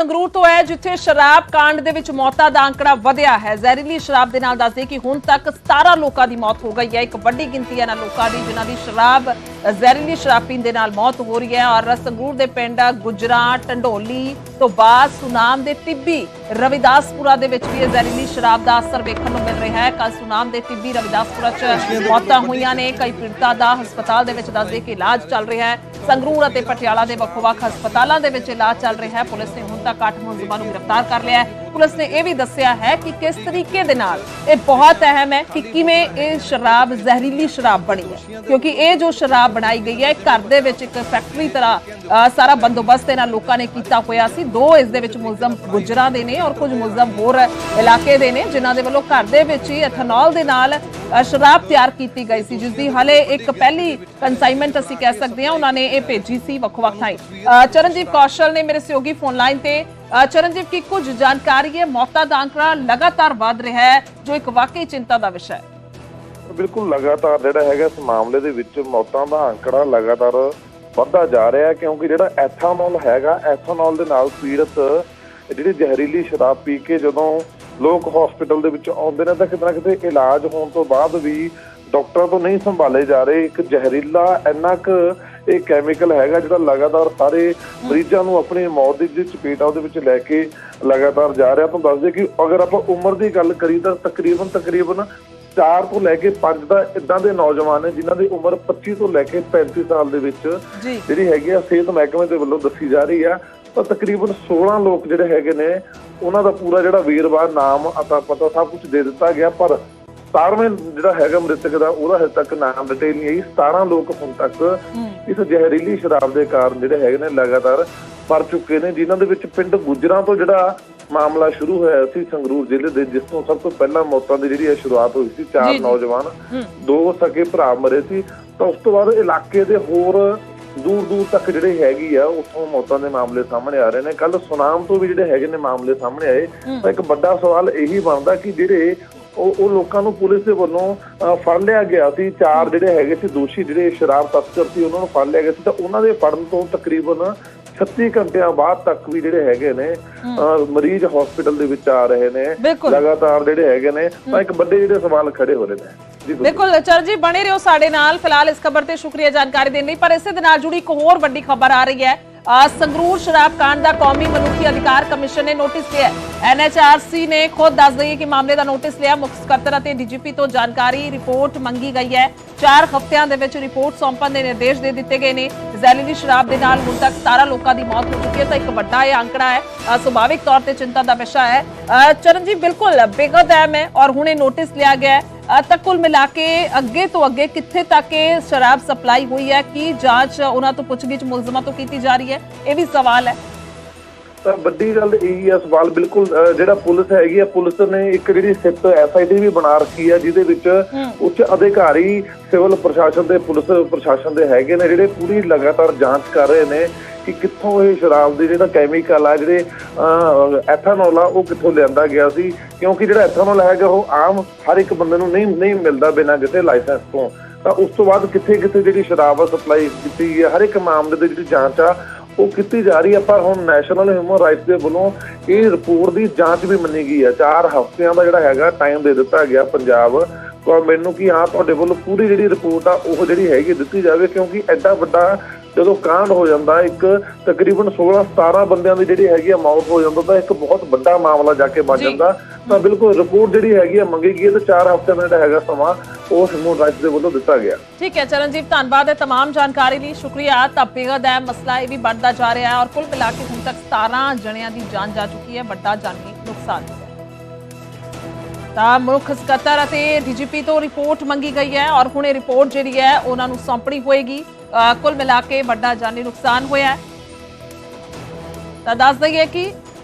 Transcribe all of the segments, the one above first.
ਸੰਗਰੂਰ ਤੋਂ ਹੈ ਜਿੱਥੇ ਸ਼ਰਾਬ ਕਾਂਡ ਦੇ ਵਿੱਚ ਮੌਤਾਂ ਦਾ ਅੰਕੜਾ ਵਧਿਆ ਹੈ। ਜ਼ਹਿਰੀਲੀ ਸ਼ਰਾਬ ਦੇ ਨਾਲ ਦੱਸਦੇ ਕਿ ਹੁਣ ਤੱਕ 17 ਲੋਕਾਂ ਦੀ ਮੌਤ ਹੋ ਗਈ ਹੈ। ਇੱਕ ਵੱਡੀ ਗਿਣਤੀ ਹੈ ਇਹਨਾਂ ਲੋਕਾਂ ਦੀ ਜਿਨ੍ਹਾਂ ਦੀ ਜ਼ਹਿਰੀਲੀ ਸ਼ਰਾਬ ਪੀਣ ਦੇ ਨਾਲ ਮੌਤ ਹੋ ਰਹੀ ਹੈ। ਔਰ ਸੰਗਰੂਰ ਦੇ ਪਿੰਡ ਗੁਜਰਾ ਢੰਡੋਲੀ ਤੋਂ ਬਾਅਦ ਸੁਨਾਮ ਦੇ ਟਿੱਬੀ ਰਵਿਦਾਸਪੁਰਾ ਦੇ ਵਿੱਚ ਵੀ ਜ਼ਹਿਰੀਲੀ ਸ਼ਰਾਬ ਦਾ ਅਸਰ ਵੇਖਣ ਨੂੰ ਮਿਲ ਰਿਹਾ ਹੈ। ਕੱਲ ਸੁਨਾਮ ਦੇ ਟਿੱਬੀ ਰਵਿਦਾਸਪੁਰਾ 'ਚ ਮੌਤਾਂ ਹੋਈਆਂ ਨੇ। ਕਈ ਪੀੜਤਾਂ ਦਾ ਹਸਪਤਾਲ ਦੇ ਵਿੱਚ ਦੱਸਦੇ ਕਿ ਇਲਾਜ ਚੱਲ ਰਿਹਾ ਹੈ। ਸੰਗਰੂਰ ਅਤੇ ਪਟਿਆਲਾ ਦੇ ਵੱਖ-ਵੱਖ ਹਸਪਤਾਲਾਂ ਦੇ ਵਿੱਚ ਇਲਾਜ ਚੱਲ ਰਿਹਾ ਹੈ। ਪੁਲਿਸ ਨੇ ਹੁਣ ਤੱਕ 8 ਮੁਲਜ਼ਮਾਂ ਨੂੰ गिरफ्तार कर लिया है। पुलिस ने यह भी दसिया है कि किस तरीके दे नाल ये बहुत अहम है कि किवें ये शराब जहरीली शराब बनी है, क्योंकि ये जो शराब बनाई गई है घर दे विच एक फैक्ट्री तरह सारा बंदोबस्त इन्हां लोकां ने कीता होया सी। दो इस दे विच मुलजम गुजरां दे ने और कुछ मुलजम होर इलाके दे ने जिन्हां दे वल्लों घर दे विच ही एथेनॉल दे नाल शराब तैयार की गई सी, जिसकी हले एक पहली कंसाइनमेंट असीं कह सकते हैं उन्होंने ये भेजी सी वख-वख थाई। चरणजीत कौशल ने मेरे सहयोगी फोन लाइन ते चरणजीत की कुछ जानकारी है। मौतां दा आंकड़ा लगातार वध रहा है जो एक वाकई चिंता का विषय है। बिल्कुल लगातार जिहड़ा हैगा इस मामले दे विच मौतां दा आंकड़ा लगातार वधदा जा रहा है, क्योंकि जिहड़ा एथेनॉल हैगा एथेनॉल दे नाल पीड़ित जिहड़ी जहरीली शराब पी के जदों लोग हॉस्पिटल दे विच आउंदे ने तां किते ना किते इलाज होण तो बाद भी डॉक्टरां तो नहीं संभाले जा रहे। एक जहरीला इन्ना क ਇਹ ਕੈਮੀਕਲ ਹੈਗਾ ਜਿਹੜਾ ਲਗਾਤਾਰ ਸਾਰੇ ਮਰੀਜ਼ਾਂ ਨੂੰ ਆਪਣੀ ਮੌਤ ਦੀ ਚਪੇਟ ਉਹਦੇ ਵਿੱਚ ਲੈ ਕੇ ਲਗਾਤਾਰ ਜਾ ਰਿਹਾ। ਤੁਹਾਨੂੰ ਦੱਸ ਦੇ ਕਿ ਅਗਰ ਆਪਾਂ ਉਮਰ ਦੀ ਗੱਲ ਕਰੀ ਤਾਂ ਤਕਰੀਬਨ 4 ਤੋਂ ਲੈ ਕੇ 5 ਦਾ ਇਦਾਂ ਦੇ ਨੌਜਵਾਨ ਨੇ ਜਿਨ੍ਹਾਂ ਦੀ ਉਮਰ 25 ਤੋਂ ਲੈ ਕੇ 35 ਸਾਲ ਦੇ ਵਿੱਚ ਜਿਹੜੀ ਹੈਗੀ ਆ ਸਿਹਤ ਮਹਿਕਮੇ ਦੇ ਵੱਲੋਂ ਦੱਸੀ ਜਾ ਰਹੀ ਆ। ਤਾਂ ਤਕਰੀਬਨ 16 ਲੋਕ ਜਿਹੜੇ ਹੈਗੇ ਨੇ ਉਹਨਾਂ ਦਾ ਪੂਰਾ ਜਿਹੜਾ ਵੇਰਵਾ ਨਾਮ ਅਤਾ ਪਤਾ ਸਭ ਕੁਝ ਦੇ ਦਿੱਤਾ ਗਿਆ, ਪਰ 17ਵੇਂ ਜਿਹੜਾ ਹੈਗਾ ਮ੍ਰਿਤਕ ਦਾ ਉਹਦਾ ਹਜੇ ਤੱਕ ਨਾਮ ਡਿਟੇਲ ਨਹੀਂ ਆਈ। 17 ਲੋਕ ਹੁਣ ਤੱਕ ਇਸ ਜ਼ਹਿਰੀਲੀ ਸ਼ਰਾਬ ਦੇ ਕਾਰਨ ਜਿਹੜੇ ਹੈਗੇ ਨੇ ਲਗਾਤਾਰ ਮਰ ਚੁੱਕੇ ਨੇ, ਜਿਨ੍ਹਾਂ ਦੇ ਵਿੱਚ ਪਿੰਡ ਗੁਜਰਾਂ ਤੋਂ ਜਿਹੜਾ ਮਾਮਲਾ ਸ਼ੁਰੂ ਹੋਇਆ ਸੀ ਸੰਗਰੂਰ ਜ਼ਿਲ੍ਹੇ ਦੇ, ਜਿਸ ਤੋਂ ਸਭ ਤੋਂ ਪਹਿਲਾਂ ਮੌਤਾਂ ਦੀ ਜਿਹੜੀ ਸ਼ੁਰੂਆਤ ਹੋਈ ਸੀ। 4 ਨੌਜਵਾਨ 2 ਸਕੇ ਭਰਾ ਮਰੇ ਸੀ। ਤਾਂ ਉਸ ਤੋਂ ਬਾਅਦ ਇਲਾਕੇ ਦੇ ਹੋਰ ਦੂਰ ਤੱਕ ਜਿਹੜੇ ਹੈਗੀ ਆ ਉੱਥੋਂ ਮੌਤਾਂ ਦੇ ਮਾਮਲੇ ਸਾਹਮਣੇ ਆ ਰਹੇ ਨੇ। ਕੱਲ ਸੁਨਾਮ ਤੋਂ ਵੀ ਜਿਹੜੇ ਹੈਗੇ ਨੇ ਮਾਮਲੇ ਸਾਹਮਣੇ ਆਏ। ਤਾਂ ਇੱਕ ਵੱਡਾ ਸਵਾਲ ਇਹੀ ਬਣਦਾ ਕਿ ਜਿਹੜੇ ਉਹ ਲੋਕਾਂ ਨੂੰ ਪੁਲਿਸ ਦੇ ਵੱਲੋਂ ਫੜ ਲਿਆ ਗਿਆ ਸੀ। 4 ਜਿਹੜੇ ਹੈਗੇ ਸੀ ਦੋਸ਼ੀ ਜਿਹੜੇ ਸ਼ਰਾਬ ਤਸਕਰ ਸੀ ਉਹਨਾਂ ਨੂੰ ਫੜ ਲਿਆ ਗਿਆ ਸੀ। ਤਾਂ ਉਹਨਾਂ ਦੇ ਫੜਨ ਤੋਂ ਤਕਰੀਬਨ 36 ਘੰਟਿਆਂ ਬਾਅਦ ਤੱਕ ਵੀ ਜਿਹੜੇ ਹੈਗੇ ਨੇ ਮਰੀਜ਼ ਹਸਪੀਟਲ ਦੇ ਵਿੱਚ ਆ ਰਹੇ ਨੇ ਲਗਾਤਾਰ ਜਿਹੜੇ ਹੈਗੇ ਨੇ। ਤਾਂ ਇੱਕ ਵੱਡੇ ਜਿਹੜੇ ਸਵਾਲ ਖੜੇ ਹੋ ਰਹੇ ਨੇ। बिल्कुल चर जी बने रहो साडे नाल। फिलहाल इस खबर ते शुक्रिया जानकारी देने पर इसे दे नाल जुड़ी एक होर वड्डी खबर आ रही है। संगरूर शराब कांड का कौमी मनुखी अधिकार कमिशन ने नोटिस लिया। NHRC ने खुद दस दईए कि मामले का नोटिस लिया। मुख्य सकत्तर और DGP तो जानकारी रिपोर्ट मंगी गई है। 4 हफ्तियां दे विच रिपोर्ट सौंपण के निर्देश दे दिते गए ने। जहरीली शराब के नाल हुण तक 17 लोगों की मौत हो चुकी है। तो एक बड़ा यह आंकड़ा है, सुभाविक तौर पर चिंता का विषय है। चरणजीत बिल्कुल बेहद अहम है और हुणे नोटिस लिया गया है। तक कुल मिला के अगे तो अगे कित्थे तक शराब सप्लाई हुई है की जांच उन्हां तो पुछगिछ मुलजमां तो की जा रही है, यह भी सवाल है। ਤਾਂ ਵੱਡੀ ਗੱਲ ਇਹੀ ਆ ਸਵਾਲ ਬਿਲਕੁਲ ਜਿਹੜਾ ਪੁਲਿਸ ਹੈਗੀ ਆ, ਪੁਲਿਸ ਨੇ ਇੱਕ ਜਿਹੜੀ ਸਿੱਟ SIT ਵੀ ਬਣਾ ਰੱਖੀ ਆ ਜਿਹਦੇ ਵਿੱਚ ਉੱਚ ਅਧਿਕਾਰੀ ਸਿਵਲ ਪ੍ਰਸ਼ਾਸਨ ਦੇ ਪੁਲਿਸ ਪ੍ਰਸ਼ਾਸਨ ਦੇ ਹੈਗੇ ਨੇ ਜਿਹੜੇ ਪੂਰੀ ਲਗਾਤਾਰ ਜਾਂਚ ਕਰ ਰਹੇ ਨੇ ਕਿ ਕਿੱਥੋਂ ਇਹ ਸ਼ਰਾਬ ਦੇ ਜਿਹੜਾ ਕੈਮੀਕਲ ਆ ਜਿਹੜੇ ਐਥੇਨੋਲ ਆ ਉਹ ਕਿੱਥੋਂ ਲਿਆਂਦਾ ਗਿਆ ਸੀ, ਕਿਉਂਕਿ ਜਿਹੜਾ ਐਥੇਨੋਲ ਹੈਗਾ ਉਹ ਆਮ ਹਰ ਇੱਕ ਬੰਦੇ ਨੂੰ ਨਹੀਂ ਮਿਲਦਾ ਬਿਨਾਂ ਕਿਸੇ ਲਾਇਸੈਂਸ ਤੋਂ। ਤਾਂ ਉਸ ਤੋਂ ਬਾਅਦ ਕਿੱਥੇ ਜਿਹੜੀ ਸ਼ਰਾਬ ਸਪਲਾਈ ਕੀਤੀ ਗਈ ਹਰ ਇੱਕ ਮਾਮਲੇ ਦੀ ਜਿਹੜੀ ਜਾਂਚ ਆ ਉਹ ਕੀਤੀ ਜਾ ਰਹੀ ਹੈ। ਪਰ ਹੁਣ ਨੈਸ਼ਨਲ ਹਿਊਮਨ ਰਾਈਟਸ ਦੇ ਵੱਲੋਂ ਇਹ ਰਿਪੋਰਟ ਦੀ ਜਾਂਚ ਵੀ ਮੰਨੀ ਗਈ ਹੈ। 4 ਹਫ਼ਤਿਆਂ ਦਾ ਜਿਹੜਾ ਹੈਗਾ ਟਾਈਮ ਦੇ ਦਿੱਤਾ ਗਿਆ ਪੰਜਾਬ ਗੌਰਮੈਂਟ ਨੂੰ ਕਿ ਹਾਂ ਤੁਹਾਡੇ ਵੱਲੋਂ ਪੂਰੀ ਜਿਹੜੀ ਰਿਪੋਰਟ ਆ ਉਹ ਜਿਹੜੀ ਹੈਗੀ ਦਿੱਤੀ ਜਾਵੇ, ਕਿਉਂਕਿ ਐਡਾ ਵੱਡਾ ਜਦੋਂ ਕਾਂਡ ਹੋ ਜਾਂਦਾ ਇੱਕ ਤਕਰੀਬਨ 16-17 ਬੰਦਿਆਂ ਦੀ ਜਿਹੜੀ ਹੈਗੀ ਆ ਮੌਤ ਹੋ ਜਾਂਦਾ ਤਾਂ ਇੱਕ ਬਹੁਤ ਵੱਡਾ ਮਾਮਲਾ ਜਾ ਕੇ ਬਣ ਜਾਂਦਾ। ਤਾਂ ਬਿਲਕੁਲ ਰਿਪੋਰਟ ਜਿਹੜੀ ਹੈਗੀ ਆ ਮੰਗੀ ਗਈ ਤੇ 4 ਹਫ਼ਤਿਆਂ ਦਾ ਜਿਹੜਾ ਹੈਗਾ ਸਮਾਂ ਉਹ ਹਿਊਮਨ ਰਾਈਟਸ ਦੇ ਵੱਲੋਂ ਦਿੱਤਾ ਗਿਆ। ठीक है चरणजीत, धन्यवाद है तमाम जानकारी लिए, शुक्रिया। तब बेहद अहम मसला यह भी बढ़ता जा रहा है और कुल मिला के हुण तक 17 जणियां की जान जा चुकी है, बड़ा जानी नुकसान है। मुख्य सकत्तर और DGP तो रिपोर्ट मंगी गई है और हुणे रिपोर्ट जिहड़ी है उन्होंने सौंपनी होएगी। कुल मिला के बड़ा जानी नुकसान होया है। तो दस दईए कि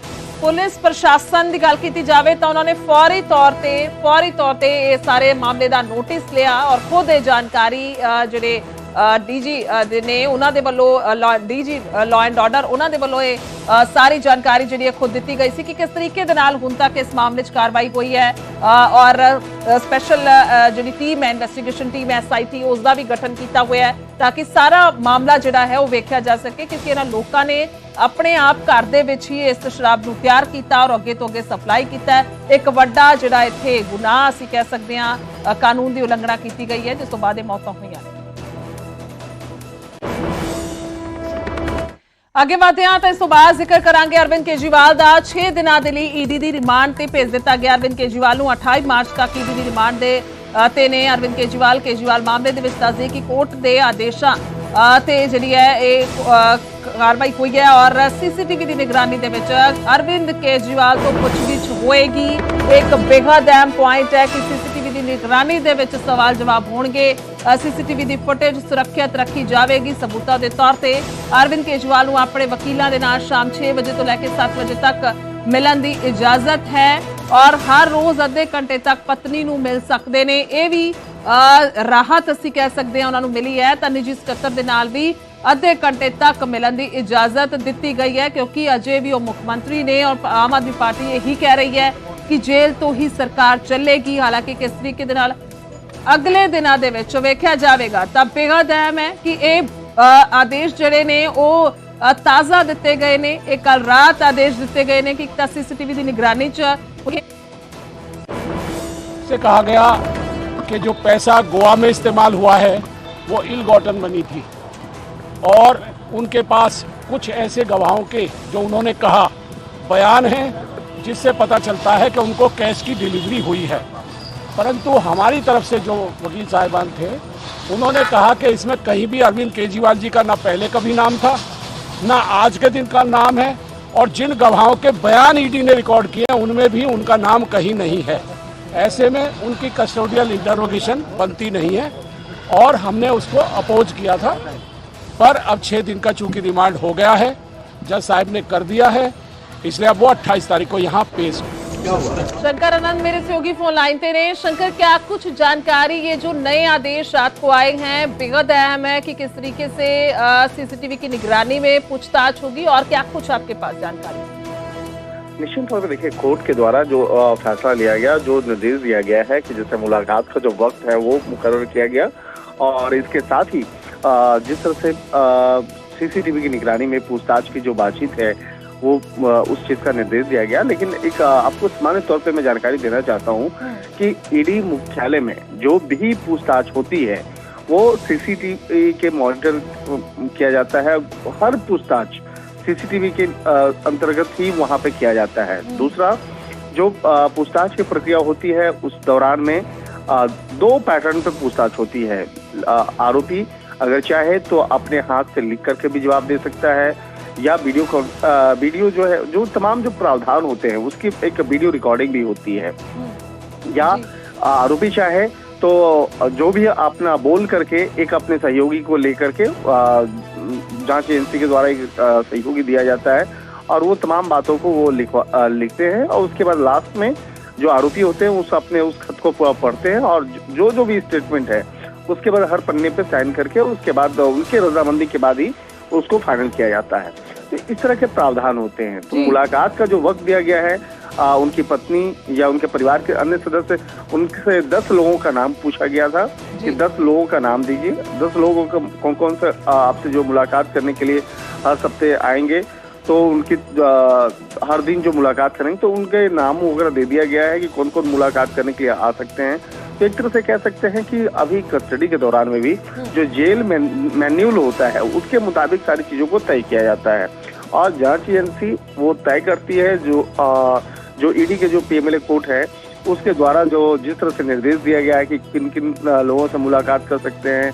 पुलिस प्रशासन की गल की जाए तो उन्होंने फौरी तौर पर ये सारे मामले का नोटिस लिया और खुद जानकारी जिहड़े ਡੀਜੀ ਨੇ ਉਹਨਾਂ ਦੇ ਵੱਲੋਂ ਡੀਜੀ ਲਾਅ ਐਂਡ ਆਰਡਰ ਉਹਨਾਂ ਦੇ ਵੱਲੋਂ ਇਹ ਸਾਰੀ ਜਾਣਕਾਰੀ ਜਿਹੜੀ ਹੈ ਖੁਦ ਦਿੱਤੀ ਗਈ ਸੀ ਕਿ ਕਿਸ ਤਰੀਕੇ ਦੇ ਨਾਲ ਹੁਣ ਤੱਕ ਇਸ ਮਾਮਲੇ 'ਚ ਕਾਰਵਾਈ ਹੋਈ ਹੈ ਔਰ ਸਪੈਸ਼ਲ ਜਿਹੜੀ ਟੀਮ ਹੈ ਇਨਵੈਸਟੀਗੇਸ਼ਨ ਟੀਮ SIT ਉਸ ਦਾ ਵੀ ਗਠਨ ਕੀਤਾ ਹੋਇਆ ਹੈ ਤਾਂ ਕਿ ਸਾਰਾ ਮਾਮਲਾ ਜਿਹੜਾ ਹੈ ਉਹ ਵੇਖਿਆ ਜਾ ਸਕੇ ਕਿਉਂਕਿ ਇਹਨਾਂ ਲੋਕਾਂ ਨੇ ਆਪਣੇ ਆਪ ਘਰ ਦੇ ਵਿੱਚ ਹੀ ਇਸ ਸ਼ਰਾਬ ਨੂੰ ਤਿਆਰ ਕੀਤਾ ਔਰ ਅੱਗੇ ਤੋਂ ਅੱਗੇ ਸਪਲਾਈ ਕੀਤਾ। ਇੱਕ ਵੱਡਾ ਜਿਹੜਾ ਇੱਥੇ ਗੁਨਾਹ ਅਸੀਂ ਕਹਿ ਸਕਦੇ ਹਾਂ ਕਾਨੂੰਨ ਦੀ ਉਲੰਘਣਾ ਕੀਤੀ ਗਈ ਹੈ ਜਿਸ ਤੋਂ ਬਾਅਦ ਇਹ ਮੌਤਾਂ ਹੋਈਆਂ ਨੇ। ਅੱਗੇ ਵਧਦੇ ਹਾਂ ਤਾਂ ਇਸ ਤੋਂ ਬਾਅਦ ਜ਼ਿਕਰ ਕਰਾਂਗੇ ਅਰਵਿੰਦ ਕੇਜਰੀਵਾਲ ਦਾ 6 ਦਿਨਾਂ ਦੇ ਲਈ ED ਦੀ ਰਿਮਾਂਡ ਤੇ ਭੇਜ ਦਿੱਤਾ ਗਿਆ। ਅਰਵਿੰਦ ਕੇਜਰੀਵਾਲ ਨੂੰ 28 ਮਾਰਚ ਤੱਕ ED ਦੀ ਰਿਮਾਂਡ ਦੇ ਤੇ ਨੇ ਅਰਵਿੰਦ ਕੇਜਰੀਵਾਲ ਮਾਮਲੇ ਦੇ ਵਿੱਚ ਦੱਸਦੇ ਕਿ ਕੋਰਟ ਦੇ ਆਦੇਸ਼ਾਂ ਤੇ ਜਿਹੜੀ ਹੈ ਇਹ ਕਾਰਵਾਈ ਹੋਈ ਹੈ ਔਰ CCTV ਦੀ ਨਿਗਰਾਨੀ ਦੇ ਵਿੱਚ ਅਰਵਿੰਦ ਕੇਜਰੀਵਾਲ ਤੋਂ ਪੁੱਛਗਿੱਛ ਹੋਏਗੀ। ਇੱਕ ਬੇहद ਅਹਿਮ ਪੁਆਇੰਟ ਹੈ ਕਿ CCTV ਦੀ ਨਿਗਰਾਨੀ ਦੇ ਵਿੱਚ ਸਵਾਲ ਜਵਾਬ ਹੋਣਗੇ। CCTV ਦੀ ਫੁਟੇਜ ਸੁਰੱਖਿਅਤ ਰੱਖੀ ਜਾਵੇਗੀ ਸਬੂਤਾਂ ਦੇ ਤੌਰ ਤੇ। ਅਰਵਿੰਦ ਕੇਜਰੀਵਾਲ ਨੂੰ ਆਪਣੇ ਵਕੀਲਾਂ ਦੇ ਨਾਲ ਸ਼ਾਮ 6 ਵਜੇ ਤੋਂ ਲੈ ਕੇ 7 ਵਜੇ ਤੱਕ ਮਿਲਣ ਦੀ ਇਜਾਜ਼ਤ ਹੈ ਔਰ ਹਰ ਰੋਜ਼ ਅੱਧੇ ਘੰਟੇ ਤੱਕ ਪਤਨੀ ਨੂੰ ਮਿਲ ਸਕਦੇ ਨੇ। ਇਹ ਵੀ ਰਾਹਤ ਅਸੀਂ ਕਹਿ ਸਕਦੇ ਹਾਂ ਉਹਨਾਂ ਨੂੰ ਮਿਲੀ ਹੈ। ਤਾਂ ਨਿੱਜੀ ਸਕੱਤਰ ਦੇ ਨਾਲ ਵੀ ਅੱਧੇ ਘੰਟੇ ਤੱਕ ਮਿਲਣ ਦੀ ਇਜਾਜ਼ਤ ਦਿੱਤੀ ਗਈ ਹੈ ਕਿਉਂਕਿ ਅਜੇ ਵੀ ਉਹ ਮੁੱਖ ਮੰਤਰੀ ਨੇ ਔਰ ਆਮ ਆਦਮੀ ਪਾਰਟੀ ਇਹੀ ਕਹਿ ਰਹੀ ਹੈ ਕਿ ਜੇਲ੍ਹ ਤੋਂ ਹੀ ਸਰਕਾਰ ਚੱਲੇਗੀ। ਹਾਲਾਂਕਿ ਕਿਸ ਤਰੀਕੇ ਦੇ ਨਾਲ ਅਗਲੇ ਦਿਨਾਂ ਦੇ ਵਿੱਚ ਵੇਖਿਆ ਜਾਵੇਗਾ। ਤਾਂ ਬੇहद ਅਹਿਮ ਹੈ ਕਿ ਇਹ ਆਦੇਸ਼ ਜਿਹੜੇ ਨੇ ਉਹ ਤਾਜ਼ਾ ਦਿੱਤੇ ਗਏ ਨੇ। ਇਹ ਕੱਲ ਰਾਤ ਆदेश ਦਿੱते गए ने कि CCTV की निगरानी से कहा गया कि जो पैसा गोवा में इस्तेमाल हुआ है वो इल गॉटन मनी थी और उनके पास कुछ ऐसे गवाहों के जो उन्होंने कहा बयान हैं जिससे पता चलता है कि उनको कैश की डिलीवरी हुई है। परंतु हमारी तरफ से जो वकील साहिबान थे उन्होंने कहा कि इसमें कहीं भी अरविंद केजरीवाल जी का ना पहले कभी नाम था ना आज के दिन का नाम है और जिन गवाहों के बयान ED ने रिकॉर्ड किए हैं उनमें भी उनका नाम कहीं नहीं है। ऐसे में उनकी कस्टोडियल इंटरोगेशन बनती नहीं है और हमने उसको अपोज किया था। पर अब 6 दिन का चूंकि रिमांड हो गया है, जज साहब ने कर दिया है, इसलिए अब वो 28 तारीख को यहाँ पेश हो। शंकर आनंद मेरे सहयोगी फोन लाइन पे रहे। शंकर, क्या कुछ जानकारी, ये जो नए आदेश रात को आए हैं बेहद अहम है कि किस तरीके से CCTV की निगरानी में पूछताछ होगी और क्या कुछ आपके पास जानकारी? निश्चित तौर पर देखिए, कोर्ट के द्वारा जो फैसला लिया गया, जो निर्देश दिया गया है कि जैसे मुलाकात का जो वक्त है वो मुकर्रर किया गया और इसके साथ ही जिस तरह से CCTV की निगरानी में पूछताछ की जो बातचीत है वो उस चीज का निर्देश दिया गया। लेकिन एक आपको सामान्य तौर पे मैं जानकारी देना चाहता हूँ कि ED मुख्यालय में जो भी पूछताछ होती है वो CCTV के मॉनिटर किया जाता है। हर पूछताछ CCTV के अंतर्गत ही वहाँ पे किया जाता है। दूसरा, जो पूछताछ की प्रक्रिया होती है उस दौरान में 2 पैटर्न पे पूछताछ होती है। आरोपी अगर चाहे तो अपने हाथ से लिख करके भी जवाब दे सकता है या वीडियो जो है, जो तमाम जो प्रावधान होते हैं उसकी एक वीडियो रिकॉर्डिंग भी होती है, या आरोपी चाहे तो जो भी अपना बोल करके एक अपने सहयोगी को लेकर के जांच एजेंसी के द्वारा एक सहयोगी दिया जाता है और वो तमाम बातों को वो लिखते हैं और उसके बाद लास्ट में जो आरोपी होते हैं उस खत को पढ़ते हैं और जो भी स्टेटमेंट है उसके बाद हर पन्ने पे साइन करके उसके बाद उनके रजामंदी के बाद ही उसको फाइनल किया जाता है। तो इस तरह के प्रावधान होते हैं। तो मुलाकात का जो वक्त दिया गया है, उनकी पत्नी या उनके परिवार के अन्य सदस्य, उनसे 10 लोगों का नाम पूछा गया था कि 10 लोगों का नाम दीजिए। 10 लोगों का कौन कौन से आपसे जो मुलाकात करने के लिए हर हफ्ते आएंगे, तो उनकी हर दिन जो मुलाकात करेंगे तो उनके नाम वगैरह दे दिया गया है कि कौन कौन मुलाकात करने के लिए आ सकते हैं। तो एक तरह से कह सकते हैं कि अभी कस्टडी के दौरान में भी जो जेल मैन्यूल होता है उसके मुताबिक सारी चीजों को तय किया जाता है और जांच एजेंसी वो तय करती है। जो ED के जो PMLA कोर्ट है उसके द्वारा जो जिस तरह से निर्देश दिया गया है कि किन किन लोगों से मुलाकात कर सकते हैं,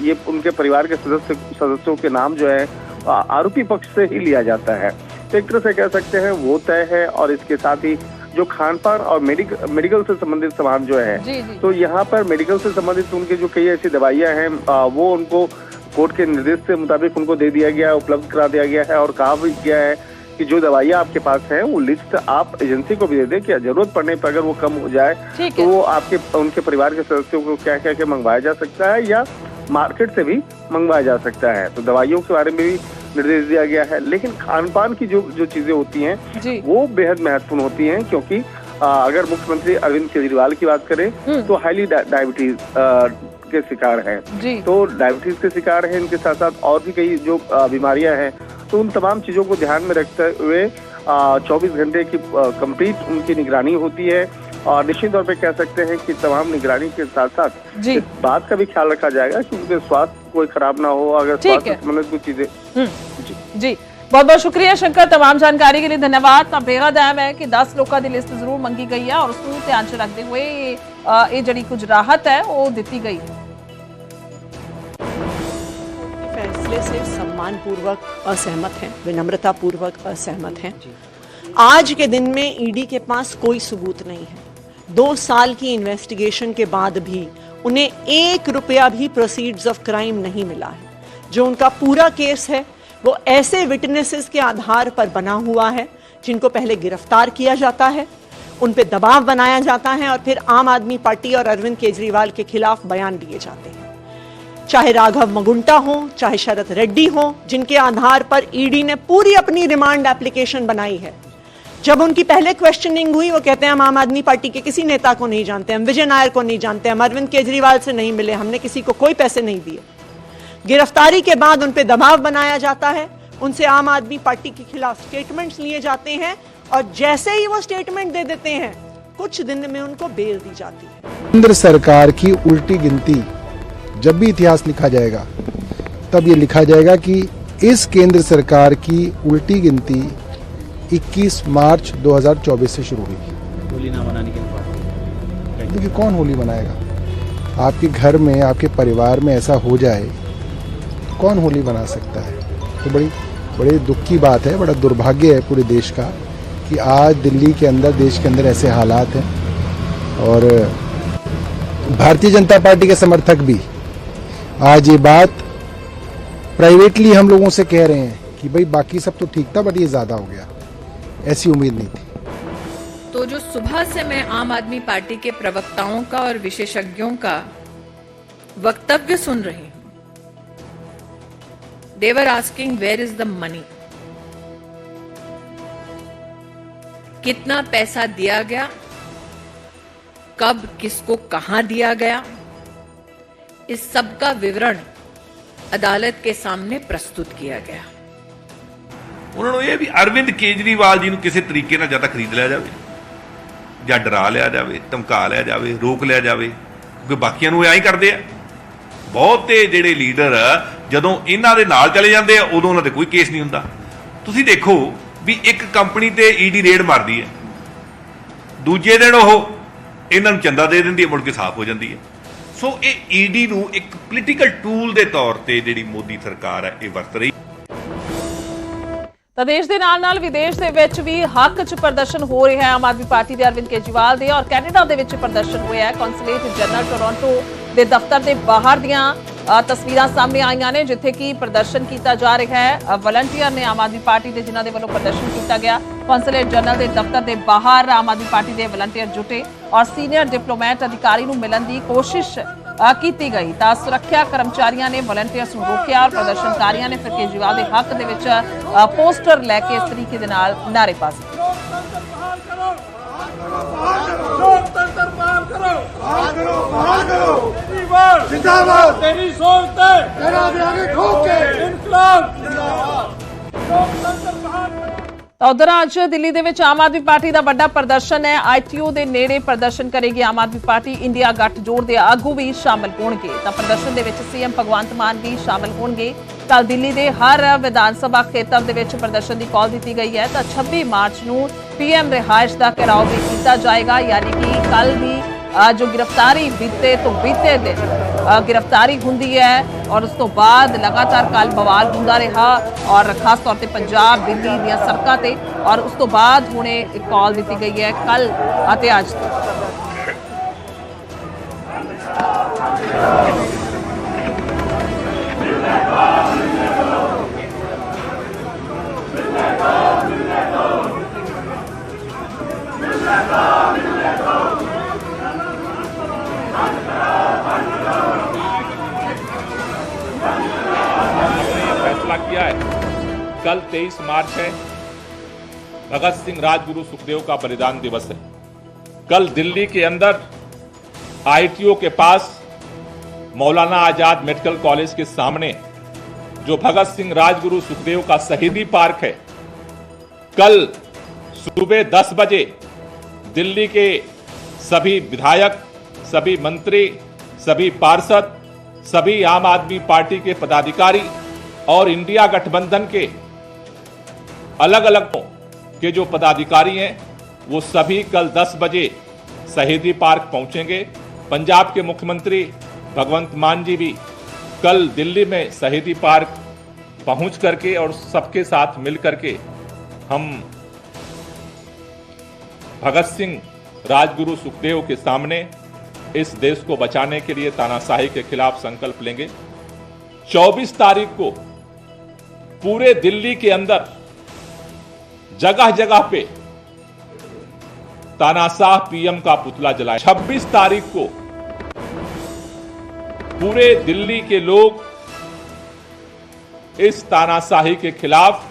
ये उनके परिवार के सदस्यों के नाम जो है आरोपी पक्ष से ही लिया जाता है। तो एक तरह से कह सकते हैं वो तय है। और इसके साथ ही जो खान पान और मेडिकल से संबंधित सामान जो है, तो यहाँ पर मेडिकल से संबंधित उनके जो कई ऐसी दवाइयाँ हैं वो उनको कोर्ट के निर्देश के मुताबिक उनको दे दिया गया है, उपलब्ध करा दिया गया है और कहा भी गया है कि जो दवाइयाँ आपके पास हैं वो लिस्ट आप एजेंसी को भी दे दें कि जरूरत पड़ने पर अगर वो कम हो जाए तो वो आपके उनके परिवार के सदस्यों को क्या क्या मंगवाया जा सकता है या मार्केट से भी मंगवाया जा सकता है। तो दवाइयों के बारे में भी निर्देश दिया गया है। लेकिन खान पान की जो चीजें होती हैं वो बेहद महत्वपूर्ण होती हैं, क्योंकि अगर मुख्यमंत्री अरविंद केजरीवाल की बात करें तो हाईली डायबिटीज के शिकार है, तो डायबिटीज के शिकार है। इनके साथ साथ और भी कई जो बीमारियां हैं, तो उन तमाम चीजों को ध्यान में रखते हुए 24 घंटे की कंप्लीट उनकी निगरानी होती है। और निश्चित तौर पे कह सकते हैं कि तमाम निगरानी के साथ साथ इस बात का भी ख्याल रखा जाएगा कि उनके स्वास्थ्य कोई खराब ना हो। अगर स्वास्थ्य से संबंधित कुछ चीजें जी बहुत बहुत शुक्रिया शंकर, तमाम जानकारी के लिए धन्यवाद। ਤਾਂ बेहद अहम है कि 10 लोगों की लिस्ट जरूर मंगी गई है और उसको ध्यान च रखते हुए ये जड़ी कुछ राहत है वो दी गई है। फैसले से सम्मानपूर्वक असहमत हैं, विनम्रता पूर्वक असहमत हैं। आज के दिन में ईडी के पास कोई सबूत नहीं है। 2 साल की इन्वेस्टिगेशन के बाद भी उन्हें 1 रुपया भी प्रोसीड्स ऑफ क्राइम नहीं मिला है। जो उनका पूरा केस है वो ऐसे विटनेसेस के आधार पर बना हुआ है जिनको पहले गिरफ्तार किया जाता है, उन पे दबाव बनाया जाता है और फिर आम आदमी पार्टी और अरविंद केजरीवाल के खिलाफ बयान दिए जाते हैं। चाहे राघव मगुंटा हो, चाहे शरद रेड्डी हो, जिनके आधार पर ईडी ने पूरी अपनी रिमांड एप्लीकेशन बनाई है। जब उनकी पहले क्वेश्चनिंग हुई वो कहते हैं हम आम आदमी पार्टी के किसी नेता को नहीं जानते, हम विजय नायर को नहीं जानते, हम अरविंद केजरीवाल से नहीं मिले, हमने किसी को कोई पैसे नहीं दिए। गिरफ्तारी के बाद उन पे दबाव बनाया जाता है, उनसे आम आदमी पार्टी के खिलाफ स्टेटमेंट्स लिए जाते हैं और जैसे ही वो स्टेटमेंट दे देते हैं कुछ दिन में उनको बेल दी जाती है। केंद्र सरकार की उल्टी गिनती जब भी इतिहास लिखा जाएगा तब ये लिखा जाएगा कि इस केंद्र सरकार की उल्टी गिनती 21 मार्च 2024 से शुरू हुई। होली ना मनाने के बाद देखिए कौन होली मनाएगा? आपके घर में, आपके परिवार में ऐसा हो जाए कौन होली मना सकता है? तो बड़ी दुख की बात है, बड़ा दुर्भाग्य है पूरे देश का कि आज दिल्ली के अंदर, देश के अंदर ऐसे हालात हैं। और भारतीय जनता पार्टी के समर्थक भी आज ये बात प्राइवेटली हम लोगों से कह रहे हैं कि भाई बाकी सब तो ठीक था बट ये ज़्यादा हो गया, ऐसी उम्मीद नहीं थी। तो जो सुबह से मैं आम आदमी पार्टी के प्रवक्ताओं का और विशेषज्ञों का वक्तव्य सुन रही हूं, they were asking where is the money, कितना पैसा दिया गया, कब किसको कहां दिया गया, इस सब का विवरण अदालत के सामने प्रस्तुत किया गया। उन्होंने ये भी अरविंद केजरीवाल जी ਨੂੰ ਕਿਸੇ ਤਰੀਕੇ ਨਾਲ ਜਾਂ ਤਾਂ ਖਰੀਦ ਲਿਆ ਜਾਵੇ ਜਾਂ ਡਰਾ ਲਿਆ ਜਾਵੇ, ਧਮਕਾ ਲਿਆ ਜਾਵੇ, ਰੋਕ ਲਿਆ ਜਾਵੇ, ਕਿਉਂਕਿ ਬਾਕੀਆਂ ਨੂੰ ਐਂ ਕਰਦੇ ਆ। ਬਹੁਤੇ ਜਿਹੜੇ ਲੀਡਰ ਜਦੋਂ ਇਹਨਾਂ ਦੇ ਨਾਲ ਚਲੇ ਜਾਂਦੇ ਆ ਉਦੋਂ ਉਹਨਾਂ ਤੇ ਕੋਈ ਕੇਸ ਨਹੀਂ ਹੁੰਦਾ। ਤੁਸੀਂ ਦੇਖੋ ਵੀ ਇੱਕ ਕੰਪਨੀ ਤੇ ਈਡੀ ਰੇਡ ਮਾਰਦੀ ਹੈ, ਦੂਜੇ ਦਿਨ ਉਹ ਇਹਨਾਂ ਨੂੰ ਚੰਦਾ ਦੇ ਦਿੰਦੀ ਹੈ, ਮੁੜ ਕੇ ਸਾਫ਼ ਹੋ ਜਾਂਦੀ ਹੈ। ਸੋ ਇਹ ਈਡੀ ਨੂੰ ਇੱਕ ਪੋਲੀਟੀਕਲ ਟੂਲ ਦੇ ਤੌਰ ਤੇ ਜਿਹੜੀ ਮੋਦੀ ਸਰਕਾਰ ਹੈ ਇਹ ਵਰਤ ਰਹੀ। ਤਾਂ ਦੇਸ਼ ਦੇ ਨਾਲ-ਨਾਲ ਵਿਦੇਸ਼ ਦੇ ਵਿੱਚ ਵੀ ਹੱਕ 'ਚ ਪ੍ਰਦਰਸ਼ਨ ਹੋ ਰਿਹਾ ਹੈ ਆਮ ਆਦਮੀ ਪਾਰਟੀ ਦੇ ਅਰਵਿੰਦ ਕੇਜਰੀਵਾਲ ਦੇ, ਔਰ ਕੈਨੇਡਾ ਦੇ ਵਿੱਚ ਪ੍ਰਦਰਸ਼ਨ ਹੋਇਆ ਹੈ। ਕੌਂਸੂਲੇਟ ਜਨਰਲ ਟੋਰਾਂਟੋ ਦੇ ਦਫ਼ਤਰ ਦੇ ਬਾਹਰ ਦੀਆਂ ਤਸਵੀਰਾਂ ਸਾਹਮਣੇ ਆਈਆਂ ਨੇ ਜਿੱਥੇ ਕਿ ਪ੍ਰਦਰਸ਼ਨ ਕੀਤਾ ਜਾ ਰਿਹਾ ਹੈ। ਵਲੰਟੀਅਰ ਨੇ ਆਮ ਆਦਮੀ ਪਾਰਟੀ ਦੇ ਜਿਨ੍ਹਾਂ ਦੇ ਵੱਲੋਂ ਪ੍ਰਦਰਸ਼ਨ ਕੀਤਾ ਗਿਆ। ਕੌਂਸੂਲੇਟ ਜਨਰਲ ਦੇ ਦਫ਼ਤਰ ਦੇ ਬਾਹਰ ਆਮ ਆਦਮੀ ਪਾਰਟੀ ਦੇ ਵਲੰਟੀਅਰ ਜੁਟੇ ਔਰ ਸੀਨੀਅਰ ਡਿਪਲੋਮੈਟ ਅਧਿਕਾਰੀ ਨੂੰ ਮਿਲਣ ਦੀ ਕੋਸ਼ਿਸ਼ ਕੀਤੀ ਗਈ ਤਾਂ ਸੁਰੱਖਿਆ ਕਰਮਚਾਰੀਆਂ ਨੇ ਵਲੰਟੀਅਰਸ ਨੂੰ ਰੋਕਿਆ ਔਰ ਪ੍ਰਦਰਸ਼ਨਕਾਰੀਆਂ ਨੇ ਫਿਰ ਕੇਜਰੀਵਾਲ ਦੇ ਹੱਕ ਦੇ ਵਿੱਚ ਪੋਸਟਰ ਲੈ ਕੇ ਇਸ ਤਰੀਕੇ ਦੇ ਨਾਲ ਨਾਅਰੇਬਾਜ਼ੀ ਤਾਂ ਉਧਰ ਅੱਜ ਦਿੱਲੀ ਦੇ ਵਿੱਚ ਆਮ ਆਦਮੀ ਪਾਰਟੀ ਦਾ ਵੱਡਾ ਪ੍ਰਦਰਸ਼ਨ ਹੈ। ਆਈਟੀਓ ਦੇ ਨੇੜੇ ਪ੍ਰਦਰਸ਼ਨ ਕਰੇਗੀ ਆਮ ਆਦਮੀ ਪਾਰਟੀ। ਇੰਡੀਆ ਗੱਠਜੋੜ ਦੇ ਆਗੂ ਵੀ ਸ਼ਾਮਲ ਹੋਣਗੇ ਤਾਂ ਪ੍ਰਦਰਸ਼ਨ ਦੇ ਵਿੱਚ ਸੀਐਮ ਭਗਵੰਤ ਮਾਨ ਵੀ ਸ਼ਾਮਲ ਹੋਣਗੇ। ਕੱਲ ਦਿੱਲੀ ਦੇ ਹਰ ਵਿਧਾਨ ਸਭਾ ਖੇਤਰ ਦੇ ਵਿੱਚ ਪ੍ਰਦਰਸ਼ਨ ਦੀ ਕਾਲ ਦਿੱਤੀ ਗਈ ਹੈ ਤਾਂ 26 ਮਾਰਚ ਨੂੰ ਪੀਐਮ ਰਿਹਾਇਸ਼ ਦਾ ਘਿਰਾਓ ਵੀ ਕੀਤਾ ਜਾਏਗਾ। ਯਾਨੀ ਕਿ ਕੱਲ ਦੀ जो गिरफ्तारी बीते तो बीते दिन गिरफ्तारी हुंदी है और उस तो बाद लगातार कल बवाल हुंदा रहा और खास तौर पे पंजाब दिल्ली दी सड़कों ते और उस तो बाद हुणे एक कॉल दी गई है कल अते अज 23 मार्च है, भगत सिंह राजगुरु सुखदेव का बलिदान दिवस है। कल दिल्ली के अंदर ITO के पास मौलाना आजाद मेडिकल कॉलेज के सामने जो भगत सिंह राजगुरु सुखदेव का शहीदी पार्क है, कल सुबह 10 बजे दिल्ली के सभी विधायक, सभी मंत्री, सभी पार्षद, सभी आम आदमी पार्टी के पदाधिकारी और इंडिया गठबंधन के अलग अलग के जो पदाधिकारी हैं वो सभी कल 10 बजे शहीदी पार्क पहुंचेंगे। पंजाब के मुख्यमंत्री भगवंत मान जी भी कल दिल्ली में शहीदी पार्क पहुंच करके और सबके साथ मिल करके हम भगत सिंह राजगुरु सुखदेव के सामने इस देश को बचाने के लिए तानाशाही के खिलाफ संकल्प लेंगे। 24 तारीख को पूरे दिल्ली के अंदर जगह जगह पे तानाशाह PM का पुतला जलाए। 26 तारीख को पूरे दिल्ली के लोग इस तानाशाही के खिलाफ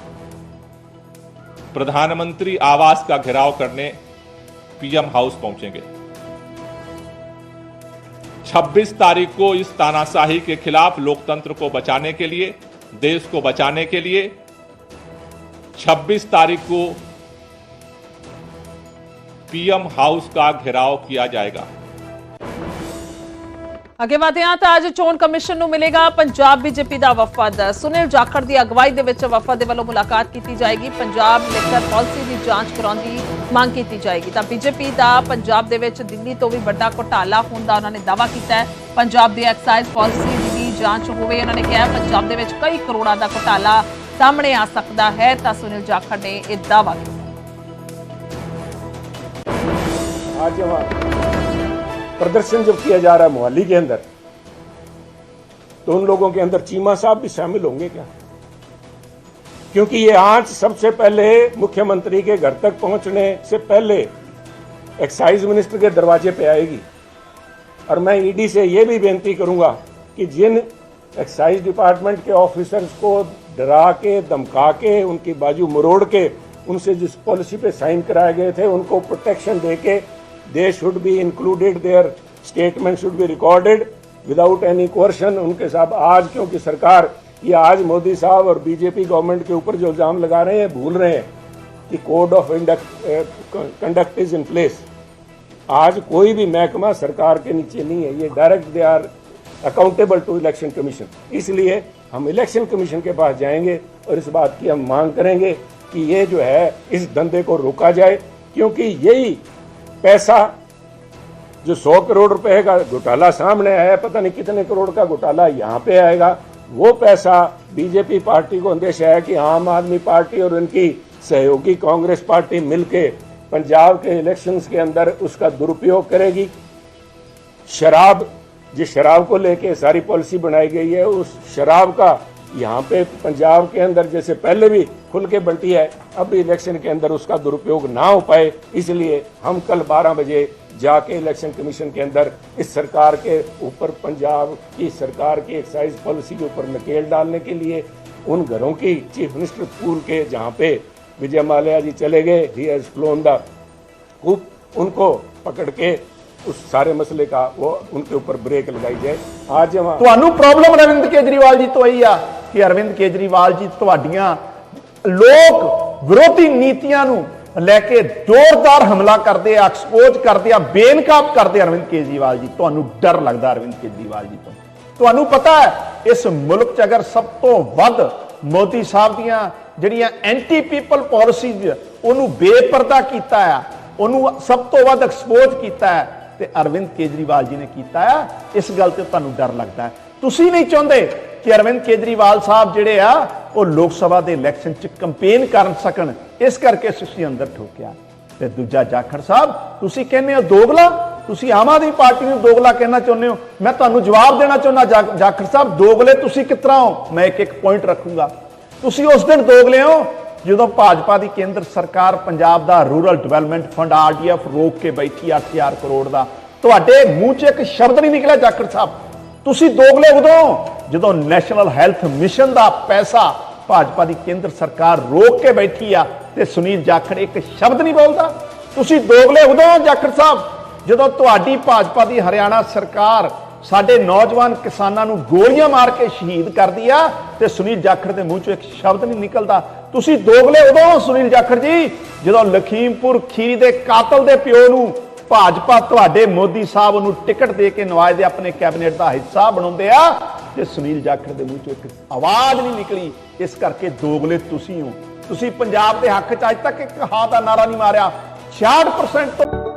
प्रधानमंत्री आवास का घेराव करने PM हाउस पहुंचेंगे। 26 तारीख को इस तानाशाही के खिलाफ लोकतंत्र को बचाने के लिए, देश को बचाने के लिए 26 तारीख को PM हाउस का घेराव किया जाएगा। ਅੱਗੇ ਵਧਦੇ ਹਾਂ ਤਾਂ ਅੱਜ ਚੋਣ ਕਮਿਸ਼ਨ ਨੂੰ ਮਿਲੇਗਾ ਪੰਜਾਬ ਬੀਜੇਪੀ ਦਾ ਵਫਦ। ਸੁਨੀਲ ਜਾਖੜ ਦੀ ਅਗਵਾਈ ਦੇ ਵਿੱਚ ਵਫਦ ਦੇ ਵੱਲੋਂ ਮੁਲਾਕਾਤ ਕੀਤੀ ਜਾਏਗੀ। ਪੰਜਾਬ ਲਿਕਰ ਪਾਲਿਸੀ ਦੀ ਜਾਂਚ ਕਰਾਉਣ ਦੀ ਮੰਗ ਕੀਤੀ ਜਾਏਗੀ। ਤਾਂ ਬੀਜੇਪੀ ਦਾ ਪੰਜਾਬ ਦੇ ਵਿੱਚ ਦਿੱਲੀ ਤੋਂ ਵੀ ਵੱਡਾ ਘੁਟਾਲਾ ਹੋਣ ਦਾ ਉਹਨਾਂ ਨੇ ਦਾਅਵਾ ਕੀਤਾ ਹੈ। ਪੰਜਾਬ ਦੀ ਐਕਸਾਈਜ਼ ਪਾਲਿਸੀ ਦੀ ਵੀ ਜਾਂਚ ਹੋਵੇ। ਉਹਨਾਂ ਨੇ ਕਿਹਾ ਪੰਜਾਬ ਦੇ ਵਿੱਚ ਕਈ ਕਰੋੜਾਂ ਦਾ ਘੁਟਾਲਾ ਸਾਹਮਣੇ ਆ ਸਕਦਾ ਹੈ। ਤਾਂ ਸੁਨੀਲ ਜਾਖੜ ਨੇ ਇਹ ਦਾਅਵਾ ਕੀਤਾ। आज वहाँ प्रदर्शन जब किया जा रहा है मोहाली के अंदर, तो उन लोगों के अंदर चीमा साहब भी शामिल होंगे क्या? क्योंकि ये आंच सबसे पहले मुख्यमंत्री के घर तक पहुंचने से पहले एक्साइज मिनिस्टर के दरवाजे पे आएगी। और मैं ईडी से ये भी बेनती करूंगा कि जिन एक्साइज डिपार्टमेंट के ऑफिसर्स को डरा के, धमका के, उनकी बाजू मरोड़ के उनसे जिस पॉलिसी पे साइन कराए गए थे, उनको प्रोटेक्शन देके they should be included, their statement should be recorded without any coercion। उनके साथ आज, क्योंकि सरकार ये आज मोदी साहब और बीजेपी गवर्नमेंट के ऊपर जो इल्जाम लगा रहे हैं, भूल रहे हैं कि code of conduct is in place. आज कोई भी महकमा सरकार के नीचे नहीं है, ये direct they are accountable to election commission. इसलिए हम इलेक्शन कमीशन के पास जाएंगे और इस बात की हम मांग करेंगे कि ये जो है इस धंधे को रोका जाए, क्योंकि यही पैसा जो 100 करोड़ रुपए का घोटाला सामने आया है, पता नहीं कितने करोड़ का घोटाला यहाँ पे आएगा, वो पैसा बीजेपी पार्टी को अंदेशा है कि आम आदमी पार्टी और उनकी सहयोगी कांग्रेस पार्टी मिलके पंजाब के इलेक्शंस के अंदर उसका दुरुपयोग करेगी। शराब, जिस शराब को लेके सारी पॉलिसी बनाई गई है, उस शराब का यहाँ पे पंजाब के अंदर जैसे पहले भी खुल के बंटी है, अब इलेक्शन के अंदर उसका दुरुपयोग ना हो पाए, इसलिए हम कल 12 बजे जाके इलेक्शन कमीशन के अंदर इस सरकार के ऊपर, पंजाब की सरकार की एक्साइज पॉलिसी के ऊपर नकेल डालने के लिए उन घरों की चीफ मिनिस्टर पूल के जहाँ पे विजय माल्या जी चले गए, he has flown the coop, उनको पकड़ के उस सारे मसले का वो उनके ऊपर ब्रेक लगाई जाए। आज ਤੁਹਾਨੂੰ ਪ੍ਰੋਬਲਮ ਅਰਵਿੰਦ ਕੇਜਰੀਵਾਲ ਜੀ ਤੋਂ ਆਈ ਆ ਕਿ ਅਰਵਿੰਦ ਕੇਜਰੀਵਾਲ ਜੀ ਤੁਹਾਡੀਆਂ ਲੋਕ ਵਿਰੋਧੀ ਨੀਤੀਆਂ ਨੂੰ ਲੈ ਕੇ ਜ਼ੋਰਦਾਰ ਹਮਲਾ ਕਰਦੇ ਆ, ਐਕਸਪੋਜ਼ ਕਰਦੇ ਆ, ਬੇਨਕਾਬ ਕਰਦੇ ਅਰਵਿੰਦ ਕੇਜਰੀਵਾਲ ਜੀ। ਤੁਹਾਨੂੰ ਡਰ ਲੱਗਦਾ ਅਰਵਿੰਦ ਕੇਜਰੀਵਾਲ ਜੀ ਤੋਂ? ਤੁਹਾਨੂੰ ਪਤਾ ਹੈ ਇਸ ਮੁਲਕ 'ਚ ਅਗਰ ਸਭ ਤੋਂ ਵੱਧ ਮੋਦੀ ਸਾਹਿਬ ਦੀਆਂ ਜਿਹੜੀਆਂ ਐਂਟੀ ਪੀਪਲ ਪਾਲਿਸੀਜ਼ ਉਹਨੂੰ ਬੇਪਰਦਾ ਕੀਤਾ ਆ, ਉਹਨੂੰ ਸਭ ਤੋਂ ਵੱਧ ਐਕਸਪੋਜ਼ ਕੀਤਾ ਹੈ, ਤੇ ਅਰਵਿੰਦ ਕੇਜਰੀਵਾਲ ਜੀ ਨੇ ਕੀਤਾ ਆ। ਇਸ ਗੱਲ ਤੇ ਤੁਹਾਨੂੰ ਡਰ ਲੱਗਦਾ ਹੈ। ਤੁਸੀਂ ਨਹੀਂ ਚਾਹੁੰਦੇ ਕਿ ਅਰਵਿੰਦ ਕੇਜਰੀਵਾਲ ਸਾਹਿਬ ਜਿਹੜੇ ਆ ਉਹ ਲੋਕ ਸਭਾ ਦੇ ਇਲੈਕਸ਼ਨ 'ਚ ਕੰਪੇਨ ਕਰ ਸਕਣ, ਇਸ ਕਰਕੇ ਤੁਸੀਂ ਅੰਦਰ ਠੋਕਿਆ। ਤੇ ਦੂਜਾ ਜਾਖੜ ਸਾਹਿਬ, ਤੁਸੀਂ ਕਹਿੰਦੇ ਹੋ ਦੋਗਲਾ, ਤੁਸੀਂ ਆਮ ਆਦਮੀ ਪਾਰਟੀ ਨੂੰ ਦੋਗਲਾ ਕਹਿਣਾ ਚਾਹੁੰਦੇ ਹੋ। ਮੈਂ ਤੁਹਾਨੂੰ ਜਵਾਬ ਦੇਣਾ ਚਾਹੁੰਦਾ ਜਾਖੜ ਸਾਹਿਬ, ਦੋਗਲੇ ਤੁਸੀਂ ਕਿਸ ਤਰ੍ਹਾਂ ਹੋ? ਮੈਂ ਇੱਕ ਪੁਆਇੰਟ ਰੱਖੂੰਗਾ। ਤੁਸੀਂ ਉਸ ਦਿਨ ਦੋਗਲੇ ਹੋ ਜਦੋਂ ਭਾਜਪਾ ਦੀ ਕੇਂਦਰ ਸਰਕਾਰ ਪੰਜਾਬ ਦਾ ਰੂਰਲ ਡਿਵੈਲਪਮੈਂਟ ਫੰਡ RDF ਰੋਕ ਕੇ ਬੈਠੀ 8000 ਕਰੋੜ ਦਾ। ਤੁਹਾਡੇ ਮੂੰਹ 'ਚ ਇੱਕ ਸ਼ਬਦ ਨਹੀਂ ਨਿਕਲਿਆ ਜਾਖੜ ਸਾਹਿਬ। ਤੁਸੀਂ ਦੋਗਲੇ ਉਦੋਂ ਜਦੋਂ ਨੈਸ਼ਨਲ ਹੈਲਥ ਮਿਸ਼ਨ ਦਾ ਪੈਸਾ ਭਾਜਪਾ ਦੀ ਕੇਂਦਰ ਸਰਕਾਰ ਰੋਕ ਕੇ ਬੈਠੀ ਆ ਤੇ ਸੁਨੀਲ ਜਾਖੜ ਇੱਕ ਸ਼ਬਦ ਨਹੀਂ ਬੋਲਦਾ। ਤੁਸੀਂ ਦੋਗਲੇ ਉਦੋਂ ਜਾਖੜ ਸਾਹਿਬ ਜਦੋਂ ਤੁਹਾਡੀ ਭਾਜਪਾ ਦੀ ਹਰਿਆਣਾ ਸਰਕਾਰ ਸਾਡੇ ਨੌਜਵਾਨ ਕਿਸਾਨਾਂ ਨੂੰ ਗੋਲੀਆਂ ਮਾਰ ਕੇ ਸ਼ਹੀਦ ਕਰਦੀ ਆ ਤੇ ਸੁਨੀਲ ਜਾਖੜ ਦੇ ਮੂੰਹ ਚੋਂ ਇੱਕ ਸ਼ਬਦ ਨਹੀਂ ਨਿਕਲਦਾ। ਤੁਸੀਂ ਦੋਗਲੇ ਉਦੋਂ ਸੁਨੀਲ ਜਾਖੜ ਜੀ ਜਦੋਂ ਲਖੀਮਪੁਰ ਖੀਰੀ ਦੇ ਕਾਤਲ ਦੇ ਪਿਓ ਨੂੰ ਭਾਜਪਾ ਤੁਹਾਡੇ ਮੋਦੀ ਸਾਹਿਬ ਨੂੰ ਟਿਕਟ ਦੇ ਕੇ ਨਵਾਜ਼ਦੇ ਆਪਣੇ ਕੈਬਨਿਟ ਦਾ ਹਿੱਸਾ ਬਣਾਉਂਦੇ ਆ ਤੇ ਸੁਨੀਲ ਜਾਖੜ ਦੇ ਮੂੰਹ ਚੋਂ ਇੱਕ ਆਵਾਜ਼ ਨਹੀਂ ਨਿਕਲੀ। ਇਸ ਕਰਕੇ ਦੋਗਲੇ ਤੁਸੀਂ ਹੋ। ਤੁਸੀਂ ਪੰਜਾਬ ਦੇ ਹੱਕ 'ਚ ਅੱਜ ਤੱਕ ਇੱਕ ਹਾਂ ਦਾ ਨਾਰਾ ਨਹੀਂ ਮਾਰਿਆ। 66% ਤੋਂ